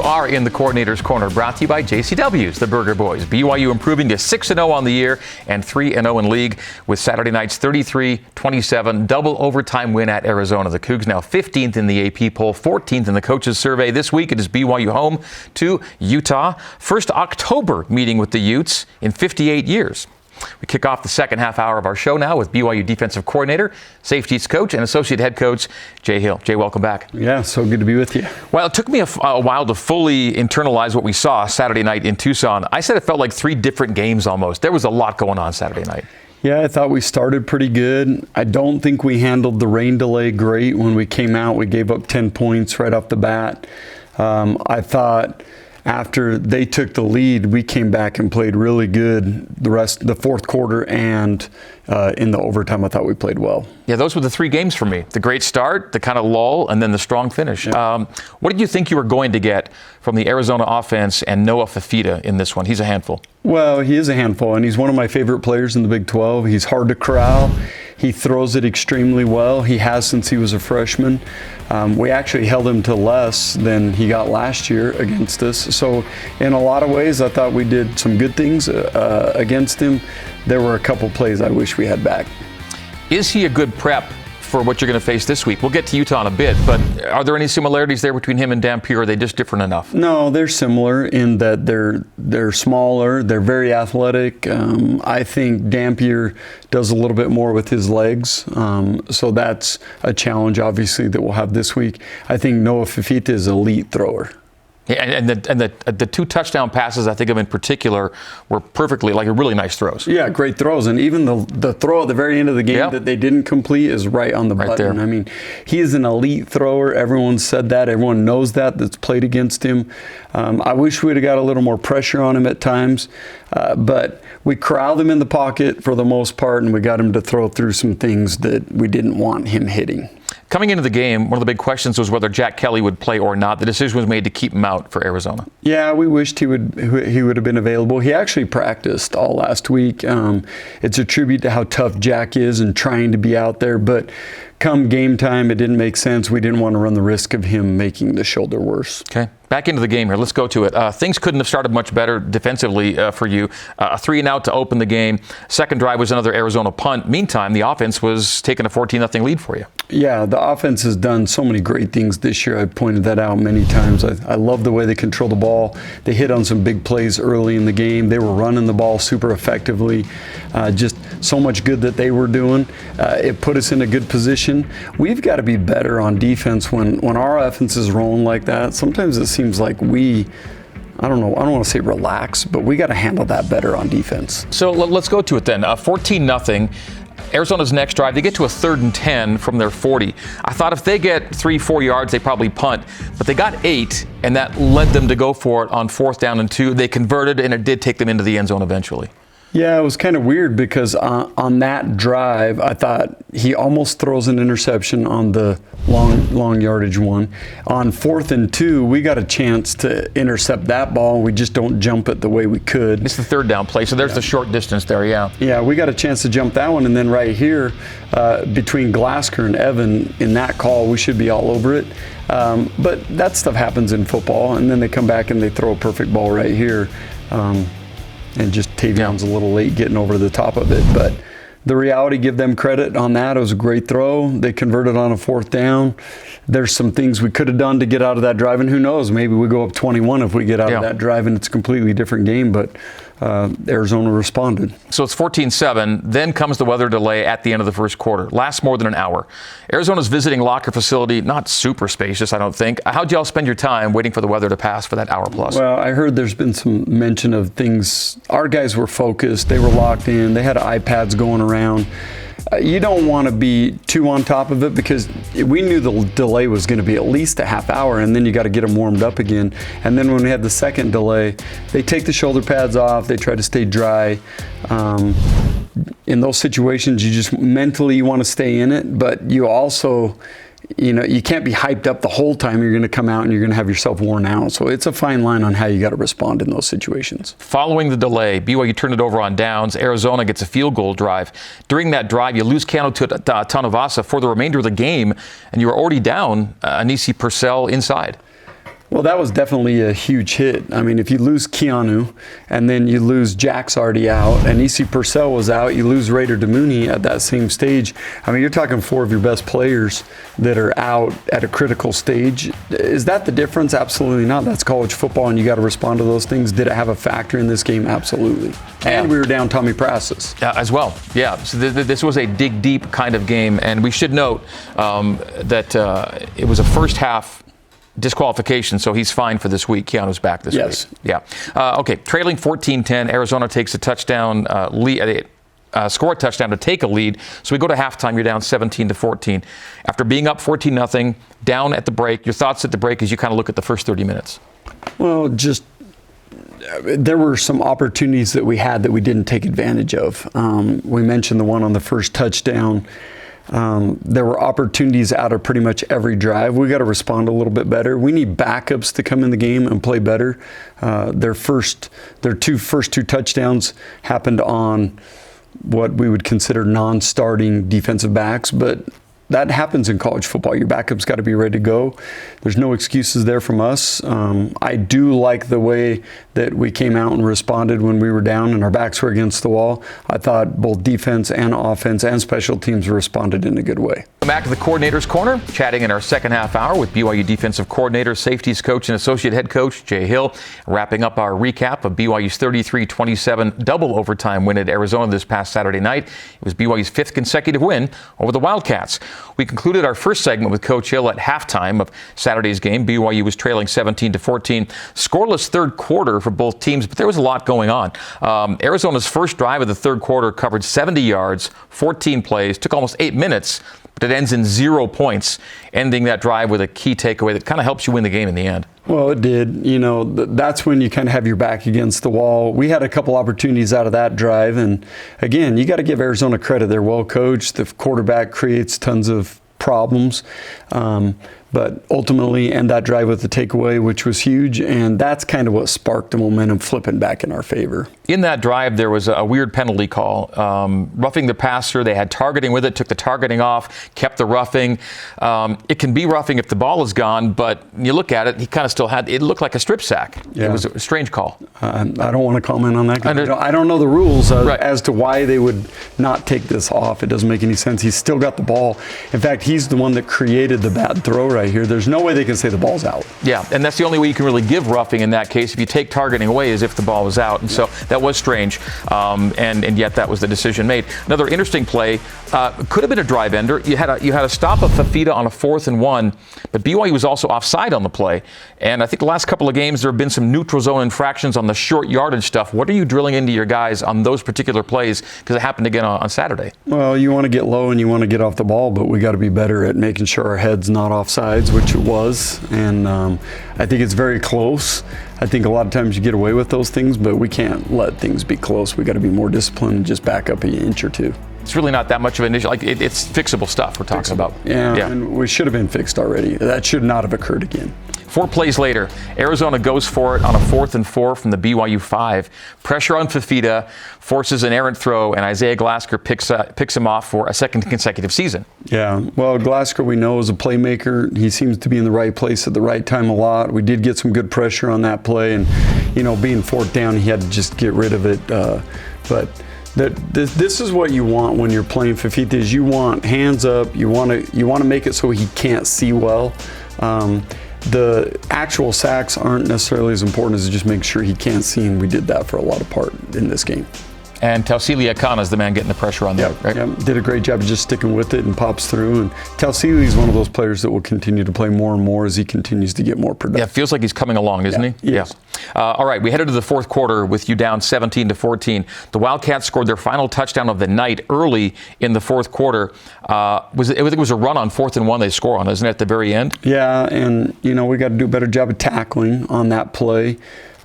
are in the Coordinator's Corner, brought to you by JCW's, the Burger Boys. BYU improving to 6-0 on the year and 3-0 in league with Saturday night's 33-27 double overtime win at Arizona. The Cougs now 15th in the AP poll, 14th in the coaches survey. This week it is BYU home to Utah. First October meeting with the Utes in 58 years. We kick off the second half hour of our show now with BYU defensive coordinator, safeties coach, and associate head coach, Jay Hill. Jay, welcome back. Yeah, so good to be with you. Well, it took me a while to fully internalize what we saw Saturday night in Tucson. I said it felt like three different games almost. There was a lot going on Saturday night. Yeah, I thought we started pretty good. I don't think we handled the rain delay great. When we came out, we gave up 10 points right off the bat. I thought after they took the lead, we came back and played really good the fourth quarter, and in the overtime, I thought we played well. Yeah, those were the three games for me. The great start, the kind of lull, and then the strong finish. Yeah. What did you think you were going to get from the Arizona offense and Noah Fifita in this one? He's a handful. Well, he is a handful, and he's one of my favorite players in the Big 12. He's hard to corral. He throws it extremely well. He has since he was a freshman. We actually held him to less than he got last year against us. So in a lot of ways, I thought we did some good things against him. There were a couple plays I wish we had back. Is he a good prep for what you're going to face this week? We'll get to Utah in a bit, but are there any similarities there between him and Dampier? Are they just different enough? No, they're similar in that they're smaller, they're very athletic. I think Dampier does a little bit more with his legs, so that's a challenge obviously that we'll have this week. I think Noah Fifita is an elite thrower. Yeah, and the two touchdown passes I think of in particular were perfectly, like, really nice throws. Yeah, great throws. And even the throw at the very end of the game that they didn't complete is right on the button. There. I mean, he is an elite thrower. Everyone said that. Everyone knows that's played against him. I wish we'd have got a little more pressure on him at times. But we corralled him in the pocket for the most part, and we got him to throw through some things that we didn't want him hitting. Coming into the game, one of the big questions was whether Jack Kelly would play or not. The decision was made to keep him out for Arizona. Yeah, we wished he would have been available. He actually practiced all last week. It's a tribute to how tough Jack is and trying to be out there. But come game time, it didn't make sense. We didn't want to run the risk of him making the shoulder worse. Okay. Back into the game here. Let's go to it. Things couldn't have started much better defensively for you. A 3-and-out to open the game. Second drive was another Arizona punt. Meantime, the offense was taking a 14-0 lead for you. Yeah, the offense has done so many great things this year. I've pointed that out many times. I love the way they control the ball. They hit on some big plays early in the game. They were running the ball super effectively. Just so much good that they were doing. It put us in a good position. We've got to be better on defense when our offense is rolling like that. Sometimes it seems like I don't want to say relax, but we got to handle that better on defense. So let's go to it then. 14-0. Arizona's next drive, they get to a 3rd and 10 from their 40. I thought if they get 3-4 yards, they probably punt. But they got 8, and that led them to go for it on 4th down and 2. They converted, and it did take them into the end zone eventually. Yeah, it was kind of weird because on that drive, I thought he almost throws an interception on the long yardage one. On 4th and 2, we got a chance to intercept that ball, and we just don't jump it the way we could. It's the 3rd down play, so there's the short distance there, yeah. Yeah, we got a chance to jump that one, and then right here, between Glasker and Evan, in that call, we should be all over it. But that stuff happens in football, and then they come back and they throw a perfect ball right here. And just Tavion's a little late getting over the top of it. But the reality, give them credit on that. It was a great throw. They converted on a 4th down. There's some things we could have done to get out of that drive, and who knows, maybe we go up 21 if we get out of that drive and it's a completely different game. But Arizona responded. So it's 14-7. Then comes the weather delay at the end of the first quarter. Lasts more than an hour. Arizona's visiting locker facility, not super spacious, I don't think. How'd y'all spend your time waiting for the weather to pass for that hour plus? Well, I heard there's been some mention of things. Our guys were focused. They were locked in. They had iPads going around. You don't want to be too on top of it because we knew the delay was going to be at least a half hour, and then you got to get them warmed up again. And then when we had the second delay, they take the shoulder pads off. They try to stay dry. In those situations, you just mentally want to stay in it, but you also, you can't be hyped up the whole time. You're going to come out and you're going to have yourself worn out. So it's a fine line on how you got to respond in those situations. Following the delay, BYU turned it over on downs. Arizona gets a field goal drive. During that drive, you lose Cano to Tanavasa for the remainder of the game, and you were already down Anisi Purcell inside. Well, that was definitely a huge hit. I mean, if you lose Keanu and then you lose Jack's already out and E.C. Purcell was out, you lose Raider Demooney at that same stage. I mean, you're talking 4 of your best players that are out at a critical stage. Is that the difference? Absolutely not. That's college football, and you got to respond to those things. Did it have a factor in this game? Absolutely. And we were down Tommy Prassis. As well, yeah. So this was a dig deep kind of game, and we should note that it was a first half disqualification, so he's fine for this week. Keanu's back this week. Yeah. Okay, trailing 14-10, Arizona takes a touchdown lead. Score a touchdown to take a lead. So we go to halftime, you're down 17-14. After being up 14-0, down at the break, your thoughts at the break as you kind of look at the first 30 minutes? Well, just there were some opportunities that we had that we didn't take advantage of. We mentioned the one on the first touchdown. There were opportunities out of pretty much every drive. We got to respond a little bit better. We need backups to come in the game and play better. Their first two touchdowns happened on what we would consider non-starting defensive backs, but that happens in college football. Your backup's got to be ready to go. There's no excuses there from us. I do like the way that we came out and responded when we were down and our backs were against the wall. I thought both defense and offense and special teams responded in a good way. Back to the Coordinator's Corner, chatting in our second half hour with BYU defensive coordinator, safeties coach, and associate head coach Jay Hill, wrapping up our recap of BYU's 33-27 double overtime win at Arizona this past Saturday night. It was BYU's 5th consecutive win over the Wildcats. We concluded our first segment with Coach Hill at halftime of Saturday's game. BYU was trailing 17-14. Scoreless third quarter for both teams, but there was a lot going on. Arizona's first drive of the third quarter covered 70 yards, 14 plays, took almost 8 minutes, but it ends in 0 points, ending that drive with a key takeaway that kind of helps you win the game in the end. Well, it did. You know, that's when you kind of have your back against the wall. We had a couple opportunities out of that drive, and again, you got to give Arizona credit. They're well coached. The quarterback creates tons of problems, but ultimately end that drive with the takeaway, which was huge, and that's kind of what sparked the momentum flipping back in our favor. In that drive, there was a weird penalty call. Roughing the passer, they had targeting with it, took the targeting off, kept the roughing. It can be roughing if the ball is gone, but you look at it, he kind of still had, it looked like a strip sack. Yeah. It was a strange call. I don't want to comment on that. I don't know the rules as to why they would not take this off. It doesn't make any sense. He's still got the ball. In fact, he's the one that created the bad throw right here. There's no way they can say the ball's out. Yeah, and that's the only way you can really give roughing in that case. If you take targeting away, as if the ball was out. And so that was strange, and yet that was the decision made. Another interesting play, could have been a drive ender. You had a stop of Fafita on a 4th and 1, but BYU was also offside on the play. And I think the last couple of games there have been some neutral zone infractions on the short yardage stuff. What are you drilling into your guys on those particular plays? Because it happened again on Saturday. Well, you want to get low and you want to get off the ball, but we got to be better at making sure our head's not offsides, which it was. And I think it's very close. I think a lot of times you get away with those things, but we can't let things be close. We got to be more disciplined and just back up an inch or two. It's really not that much of an issue. Like it's fixable stuff we're talking about. Yeah, and we should have been fixed already. That should not have occurred again. 4 plays later, Arizona goes for it on a 4th and 4 from the BYU 5. Pressure on Fafita, forces an errant throw, and Isaiah Glasker picks him off for a 2nd consecutive season. Yeah, well, Glasker we know is a playmaker. He seems to be in the right place at the right time a lot. We did get some good pressure on that play, and being 4th down, he had to just get rid of it. But this is what you want when you're playing Fafita. Is you want hands up. You want to make it so he can't see well. The actual sacks aren't necessarily as important as just make sure he can't see, and we did that for a lot of part in this game. And Tausili Akana is the man getting the pressure on that, right? Yeah, did a great job of just sticking with it and pops through. And Tausili is one of those players that will continue to play more and more as he continues to get more productive. Yeah, it feels like he's coming along, isn't he? Yes. Yeah. All right, we headed to the 4th quarter with you down 17-14. The Wildcats scored their final touchdown of the night early in the 4th quarter. I think it was a run on 4th and 1 they score on, isn't it, at the very end? Yeah, and we got to do a better job of tackling on that play.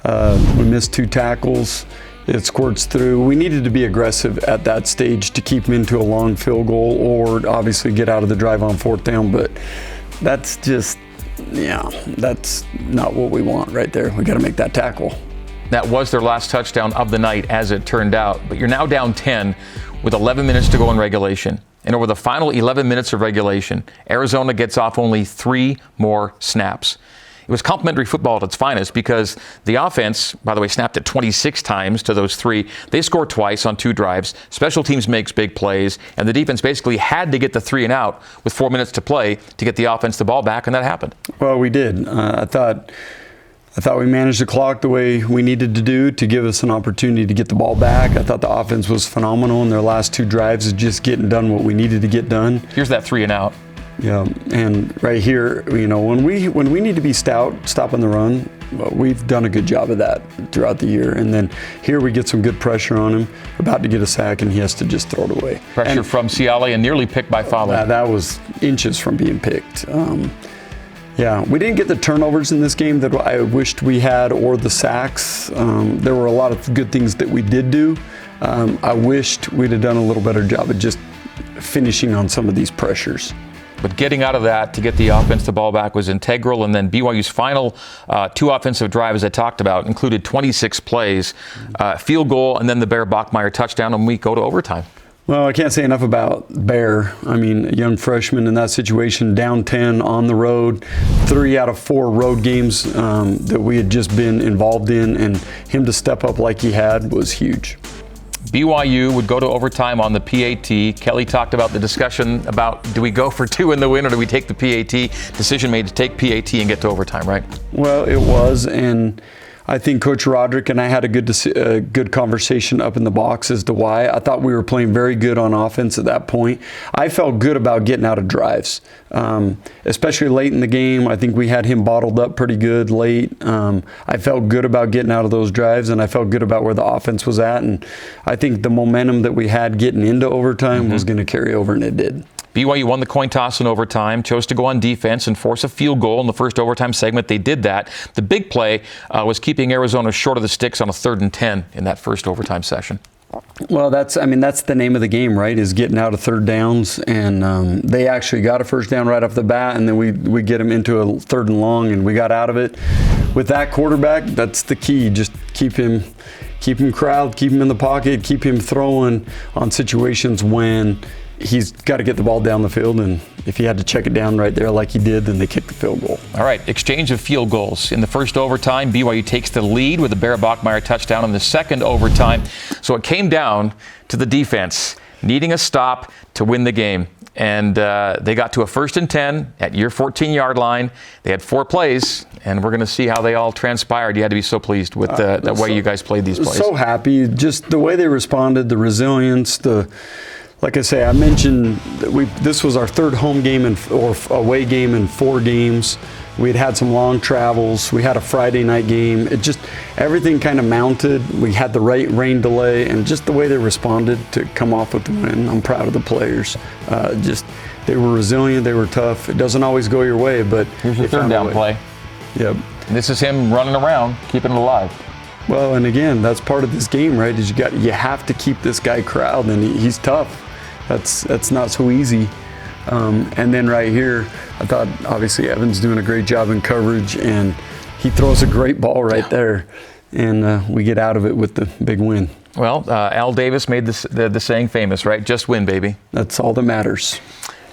We missed 2 tackles. It squirts through. We needed to be aggressive at that stage to keep him into a long field goal or obviously get out of the drive on 4th down, but that's just, that's not what we want right there. We got to make that tackle. That was their last touchdown of the night, as it turned out, but you're now down 10 with 11 minutes to go in regulation. And over the final 11 minutes of regulation, Arizona gets off only 3 more snaps. it was complimentary football at its finest because the offense, by the way, snapped it 26 times to those 3. They scored twice on 2 drives. Special teams makes big plays, and the defense basically had to get the 3 and out with 4 minutes to play to get the offense the ball back, and that happened. Well, we did. I thought we managed the clock the way we needed to do to give us an opportunity to get the ball back. I thought the offense was phenomenal in their last 2 drives of just getting done what we needed to get done. Here's that 3 and out. Yeah, and right here, when we need to be stout, stopping the run, we've done a good job of that throughout the year. And then here we get some good pressure on him, about to get a sack, and he has to just throw it away. Pressure from Ciale and nearly picked by Fowler. That was inches from being picked. Yeah, we didn't get the turnovers in this game that I wished we had, or the sacks. There were a lot of good things that we did do. I wished we'd have done a little better job of just finishing on some of these pressures. But getting out of that to get the offense the ball back was integral. And then BYU's final 2 offensive drives I talked about included 26 plays, field goal, and then the Bear Bachmeier touchdown, and we go to overtime. Well, I can't say enough about Bear. I mean, a young freshman in that situation, down 10 on the road, 3 out of 4 road games that we had just been involved in, and him to step up like he had was huge. BYU would go to overtime on the PAT. Kelly talked about the discussion about, do we go for 2 in the win or do we take the PAT? Decision made to take PAT and get to overtime, right? Well, it was, and I think Coach Roderick and I had a good conversation up in the box as to why. I thought we were playing very good on offense at that point. I felt good about getting out of drives, especially late in the game. I think we had him bottled up pretty good late. I felt good about getting out of those drives, and I felt good about where the offense was at. And I think the momentum that we had getting into overtime was going to carry over, and it did. BYU won the coin toss in overtime, chose to go on defense and force a field goal in the first overtime segment. They did that. The big play was keeping Arizona short of the sticks on a 3rd and 10 in that first overtime session. Well, that's the name of the game, right, is getting out of 3rd downs. And they actually got a 1st down right off the bat, and then we get them into a 3rd and long, and we got out of it. With that quarterback, that's the key. Just keep him corralled, keep him in the pocket, keep him throwing on situations when he's got to get the ball down the field, and if he had to check it down right there like he did, then they kick the field goal. All right, exchange of field goals. In the first overtime, BYU takes the lead with a Bear Bachmeier touchdown in the second overtime. So it came down to the defense needing a stop to win the game. And they got to a 1st and 10 at your 14-yard line. They had 4 plays, and we're going to see how they all transpired. You had to be so pleased with the way you guys played these plays. So happy. Just the way they responded, the resilience, like I say, I mentioned that this was our 3rd home game or away game in 4 games. We'd had some long travels. We had a Friday night game. Everything kind of mounted. We had the rain delay, and just the way they responded to come off with the win. I'm proud of the players. They were resilient. They were tough. It doesn't always go your way, but here's your 3rd down play. Yep. And this is him running around, keeping it alive. Well, and again, that's part of this game, right? You have to keep this guy corralled, and he's tough. That's not so easy. And then right here, I thought obviously Evan's doing a great job in coverage, and he throws a great ball right there, and we get out of it with the big win. Well, Al Davis made the saying famous, right? Just win, baby. That's all that matters.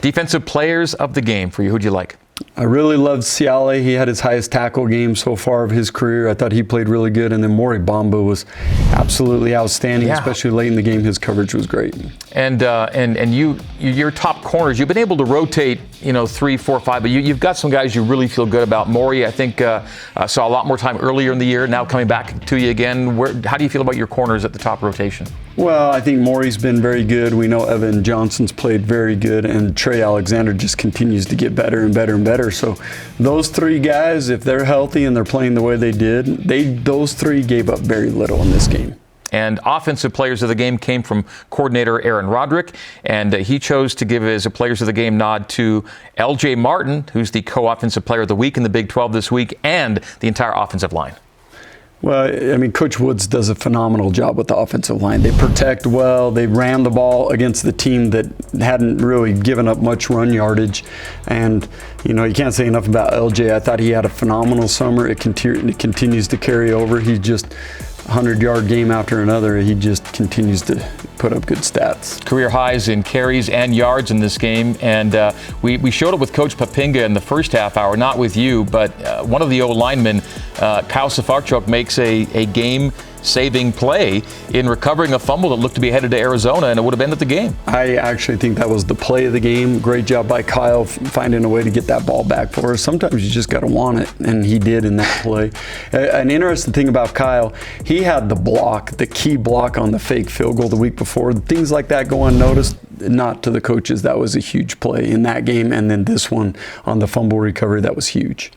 Defensive players of the game for you. Who'd you like? I really loved Ciale. He had his highest tackle game so far of his career. I thought he played really good. And then Maury Bamba was absolutely outstanding, especially late in the game. His coverage was great. And your top corners, you've been able to rotate, 3, 4, 5, but you've got some guys you really feel good about. Maury, I think, saw a lot more time earlier in the year, now coming back to you again. How do you feel about your corners at the top rotation? Well, I think Maury's been very good. We know Evan Johnson's played very good, and Trey Alexander just continues to get better and better and better. So those 3 guys, if they're healthy and they're playing the way they did, those 3 gave up very little in this game. And offensive players of the game came from coordinator Aaron Roderick, and he chose to give his players of the game nod to L.J. Martin, who's the co-offensive player of the week in the Big 12 this week, and the entire offensive line. Well, I mean, Coach Woods does a phenomenal job with the offensive line. They protect well. They ran the ball against the team that hadn't really given up much run yardage. And, you can't say enough about LJ. I thought he had a phenomenal summer. It continues to carry over. He just 100-yard game after another. He just continues to put up good stats. Career highs in carries and yards in this game, and we showed it with Coach Papinga in the first half hour, not with you, but one of the O-linemen, Kyle Safarchuk, makes a game-saving play in recovering a fumble that looked to be headed to Arizona, and it would have ended the game. I actually think that was the play of the game. Great job by Kyle finding a way to get that ball back for us. Sometimes you just got to want it, and he did in that play. An interesting thing about Kyle, he had the key block on the fake field goal the week before. Things like that go unnoticed. Not to the coaches. That was a huge play in that game, and then this one on the fumble recovery, that was huge.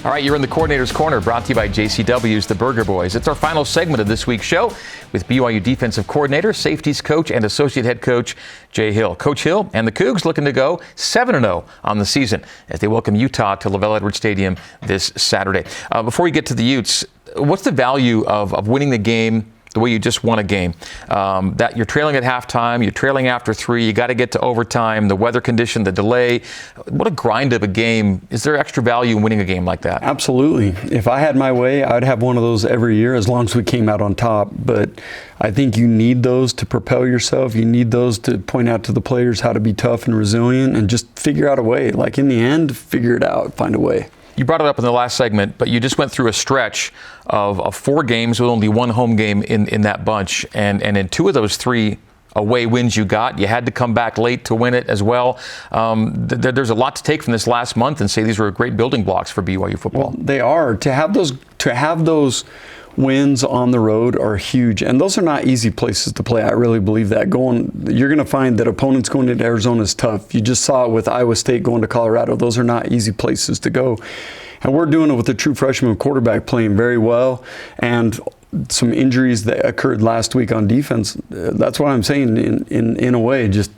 All right, you're in the Coordinator's Corner, brought to you by JCW's The Burger Boys. It's our final segment of this week's show with BYU defensive coordinator, safeties coach, and associate head coach Jay Hill. Coach Hill and the Cougs looking to go 7-0 on the season as they welcome Utah to LaVell Edwards Stadium this Saturday. Before we get to the Utes, what's the value of winning the game the way you just won a game? That you're trailing at halftime, you're trailing after 3, you got to get to overtime, the weather condition, the delay. What a grind of a game. Is there extra value in winning a game like that? Absolutely. If I had my way, I'd have one of those every year as long as we came out on top. But I think you need those to propel yourself. You need those to point out to the players how to be tough and resilient and just figure out a way. Like in the end, figure it out, find a way. You brought it up in the last segment, but you just went through a stretch of 4 games with only 1 home game in that bunch. And in 2 of those 3 away wins you got, you had to come back late to win it as well. There's a lot to take from this last month and say these were great building blocks for BYU football. Well, they are. To have those wins on the road are huge, and those are not easy places to play. I really believe that. You're going to find that opponents going into Arizona is tough. You just saw it with Iowa State going to Colorado. Those are not easy places to go, and we're doing it with a true freshman quarterback playing very well, and some injuries that occurred last week on defense. That's what I'm saying. In a way, just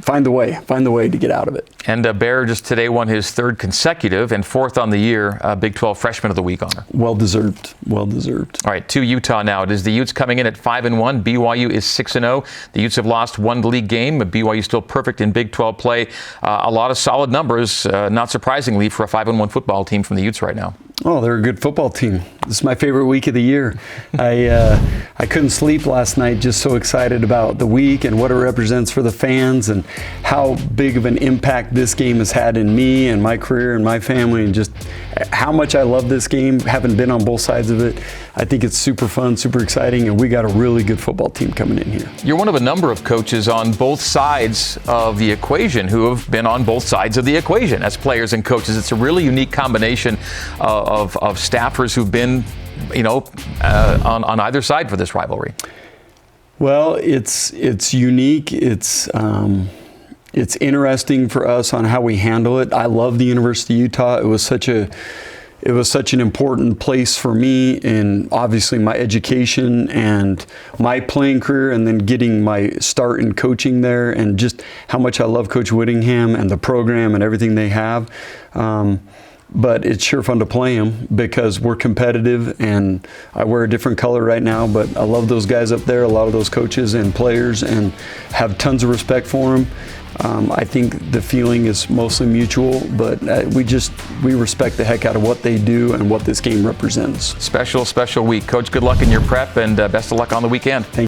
find the way to get out of it. And Bear just today won his 3rd consecutive and 4th on the year Big 12 Freshman of the Week honor. Well deserved. Well deserved. All right, to Utah now. It is the Utes coming in at 5-1. BYU is 6-0. The Utes have lost 1 league game, but BYU still perfect in Big 12 play. A lot of solid numbers, not surprisingly, for a 5-1 football team from the Utes right now. Oh, they're a good football team. This is my favorite week of the year. I couldn't sleep last night, just so excited about the week and what it represents for the fans and how big of an impact this game has had in me and my career and my family, and just how much I love this game, having been on both sides of it. I think it's super fun, super exciting, and we got a really good football team coming in here. You're one of a number of coaches on both sides of the equation who have been on both sides of the equation as players and coaches. It's a really unique combination of staffers who've been, on either side for this rivalry. Well, it's unique. It's interesting for us on how we handle it. I love the University of Utah. It was such an important place for me in obviously my education and my playing career, and then getting my start in coaching there, and just how much I love Coach Whittingham and the program and everything they have. But it's sure fun to play them because we're competitive, and I wear a different color right now, but I love those guys up there, a lot of those coaches and players, and have tons of respect for them. I think the feeling is mostly mutual, but we respect the heck out of what they do and what this game represents. Special week. Coach, good luck in your prep, and best of luck on the weekend. Thank you.